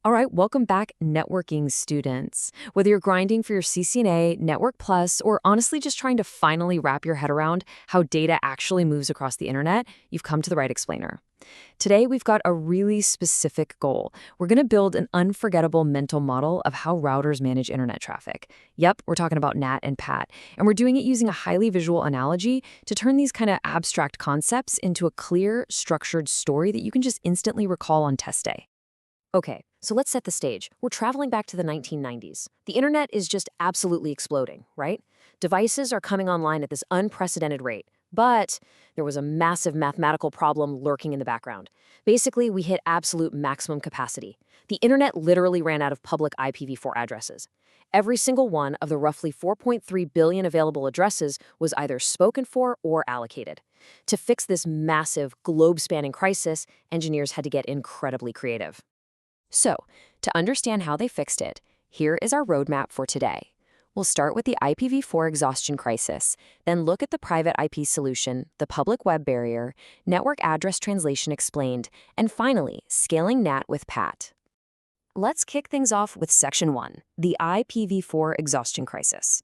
All right, welcome back, networking students. Whether you're grinding for your CCNA, Network Plus, or honestly just trying to finally wrap your head around how data actually moves across the internet, you've come to the right explainer. Today, we've got a really specific goal. We're going to build an unforgettable mental model of how routers manage internet traffic. Yep, we're talking about NAT and PAT, and we're doing it using a highly visual analogy to turn these kind of abstract concepts into a clear, structured story that you can just instantly recall on test day. Okay, so let's set the stage. We're traveling back to the 1990s. The internet is just absolutely exploding, right? Devices are coming online at this unprecedented rate. But there was a massive mathematical problem lurking in the background. Basically, we hit absolute maximum capacity. The internet literally ran out of public IPv4 addresses. Every single one of the roughly 4.3 billion available addresses was either spoken for or allocated. To fix this massive, globe-spanning crisis, engineers had to get incredibly creative. So, to understand how they fixed it, here is our roadmap for today. We'll start with the IPv4 Exhaustion Crisis, then look at the private IP solution, the public web barrier, network address translation explained, and finally, scaling NAT with PAT. Let's kick things off with Section 1, the IPv4 Exhaustion Crisis.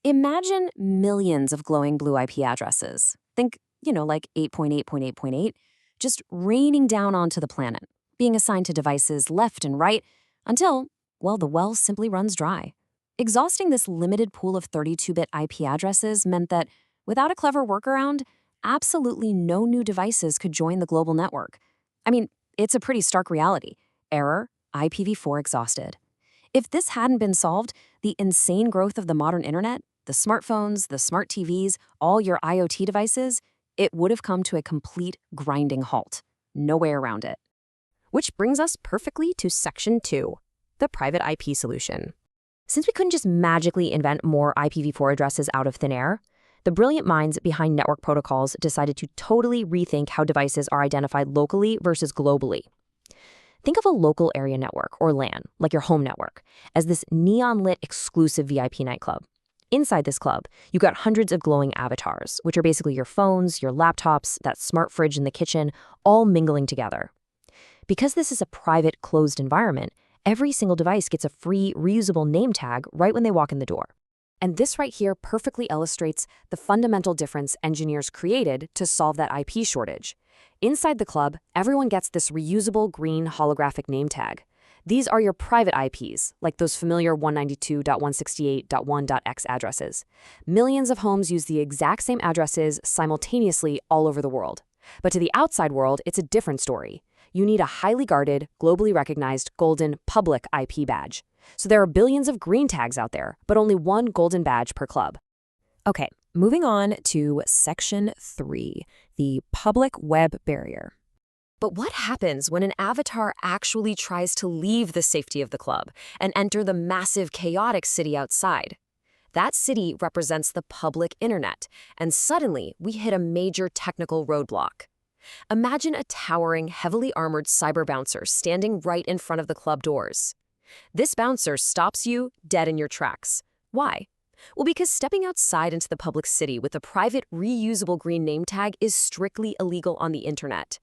Imagine millions of glowing blue IP addresses. Think, like 8.8.8.8, just raining down onto the planet, being assigned to devices left and right until, well, the well simply runs dry. Exhausting this limited pool of 32-bit IP addresses meant that, without a clever workaround, absolutely no new devices could join the global network. I mean, it's a pretty stark reality. Error, IPv4 exhausted. If this hadn't been solved, the insane growth of the modern internet, the smartphones, the smart TVs, all your IoT devices, it would have come to a complete grinding halt. No way around it. Which brings us perfectly to Section 2, the private IP solution. Since we couldn't just magically invent more IPv4 addresses out of thin air, the brilliant minds behind network protocols decided to totally rethink how devices are identified locally versus globally. Think of a local area network, or LAN, like your home network, as this neon-lit exclusive VIP nightclub. Inside this club, you've got hundreds of glowing avatars, which are basically your phones, your laptops, that smart fridge in the kitchen, all mingling together. Because this is a private, closed environment, every single device gets a free, reusable name tag right when they walk in the door. And this right here perfectly illustrates the fundamental difference engineers created to solve that IP shortage. Inside the club, everyone gets this reusable green holographic name tag. These are your private IPs, like those familiar 192.168.1.x addresses. Millions of homes use the exact same addresses simultaneously all over the world. But to the outside world, it's a different story. You need a highly guarded, globally recognized golden public IP badge. So there are billions of green tags out there, but only one golden badge per club. Okay, moving on to Section 3, the public web barrier. But what happens when an avatar actually tries to leave the safety of the club and enter the massive, chaotic city outside? That city represents the public internet, and suddenly we hit a major technical roadblock. Imagine a towering, heavily armored cyber bouncer standing right in front of the club doors. This bouncer stops you dead in your tracks. Why? Well, because stepping outside into the public city with a private, reusable green name tag is strictly illegal on the internet.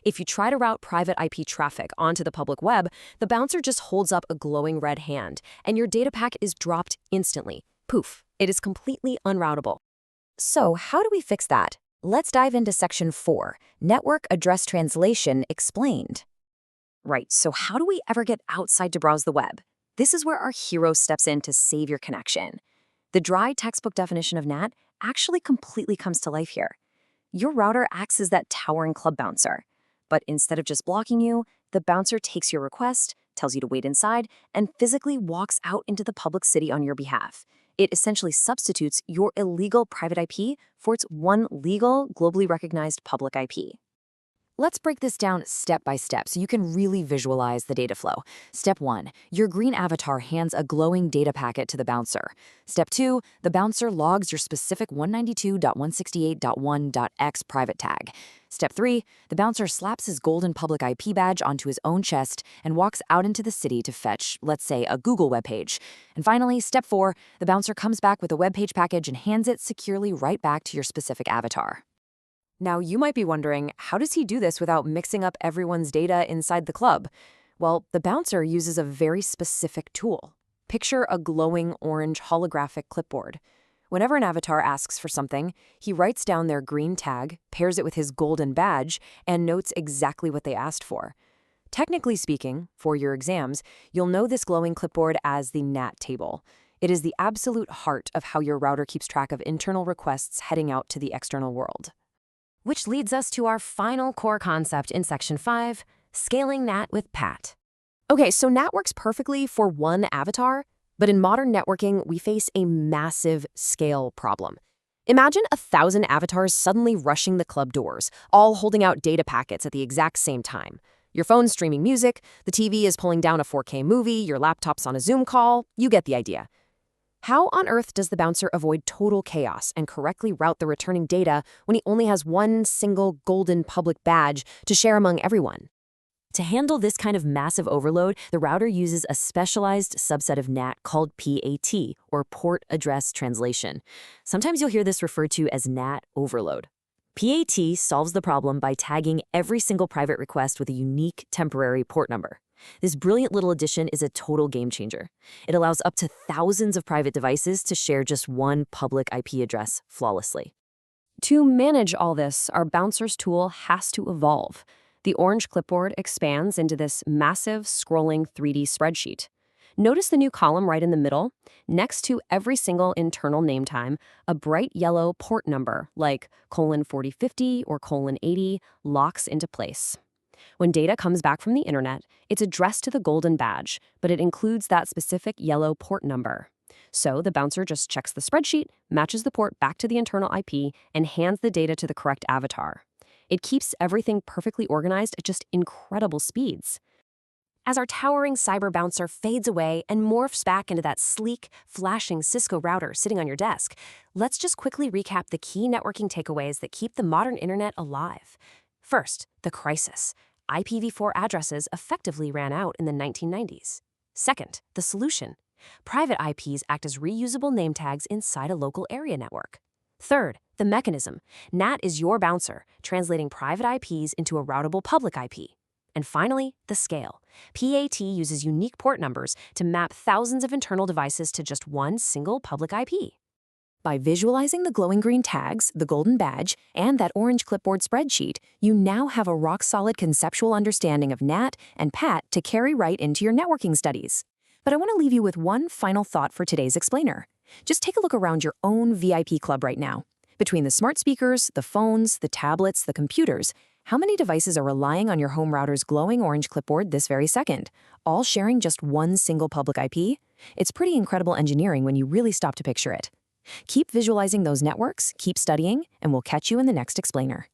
If you try to route private IP traffic onto the public web, the bouncer just holds up a glowing red hand, and your data packet is dropped instantly. Poof, it is completely unroutable. So how do we fix that? Let's dive into Section 4, Network Address Translation Explained. Right, so how do we ever get outside to browse the web? This is where our hero steps in to save your connection. The dry textbook definition of NAT actually completely comes to life here. Your router acts as that towering club bouncer. But instead of just blocking you, the bouncer takes your request, tells you to wait inside, and physically walks out into the public city on your behalf. It essentially substitutes your illegal private IP for its one legal, globally recognized public IP. Let's break this down step by step so you can really visualize the data flow. Step 1, your green avatar hands a glowing data packet to the bouncer. Step 2, the bouncer logs your specific 192.168.1.x private tag. Step 3, the bouncer slaps his golden public IP badge onto his own chest and walks out into the city to fetch, let's say, a Google web page. And finally, Step 4, the bouncer comes back with a web page package and hands it securely right back to your specific avatar. Now, you might be wondering, how does he do this without mixing up everyone's data inside the club? Well, the bouncer uses a very specific tool. Picture a glowing orange holographic clipboard. Whenever an avatar asks for something, he writes down their green tag, pairs it with his golden badge, and notes exactly what they asked for. Technically speaking, for your exams, you'll know this glowing clipboard as the NAT table. It is the absolute heart of how your router keeps track of internal requests heading out to the external world. Which leads us to our final core concept in Section 5, scaling NAT with PAT. Okay, so NAT works perfectly for one avatar, but in modern networking, we face a massive scale problem. Imagine 1,000 avatars suddenly rushing the club doors, all holding out data packets at the exact same time. Your phone's streaming music, the TV is pulling down a 4K movie, your laptop's on a Zoom call, you get the idea. How on earth does the bouncer avoid total chaos and correctly route the returning data when he only has one single golden public badge to share among everyone? To handle this kind of massive overload, the router uses a specialized subset of NAT called PAT, or Port Address Translation. Sometimes you'll hear this referred to as NAT Overload. PAT solves the problem by tagging every single private request with a unique temporary port number. This brilliant little addition is a total game changer. It allows up to thousands of private devices to share just one public IP address flawlessly. To manage all this, our bouncer's tool has to evolve. The orange clipboard expands into this massive, scrolling 3D spreadsheet. Notice the new column right in the middle. Next to every single internal name time, a bright yellow port number like :4050 or :80 locks into place. When data comes back from the internet, it's addressed to the golden badge, but it includes that specific yellow port number. So the bouncer just checks the spreadsheet, matches the port back to the internal IP, and hands the data to the correct avatar. It keeps everything perfectly organized at just incredible speeds. As our towering cyber bouncer fades away and morphs back into that sleek, flashing Cisco router sitting on your desk, let's just quickly recap the key networking takeaways that keep the modern internet alive. First, the crisis. IPv4 addresses effectively ran out in the 1990s. Second, the solution. Private IPs act as reusable name tags inside a local area network. Third, the mechanism. NAT is your bouncer, translating private IPs into a routable public IP. And finally, the scale. PAT uses unique port numbers to map thousands of internal devices to just one single public IP. By visualizing the glowing green tags, the golden badge, and that orange clipboard spreadsheet, you now have a rock-solid conceptual understanding of NAT and PAT to carry right into your networking studies. But I want to leave you with one final thought for today's explainer. Just take a look around your own VIP club right now. Between the smart speakers, the phones, the tablets, the computers, how many devices are relying on your home router's glowing orange clipboard this very second, all sharing just one single public IP? It's pretty incredible engineering when you really stop to picture it. Keep visualizing those networks, keep studying, and we'll catch you in the next explainer.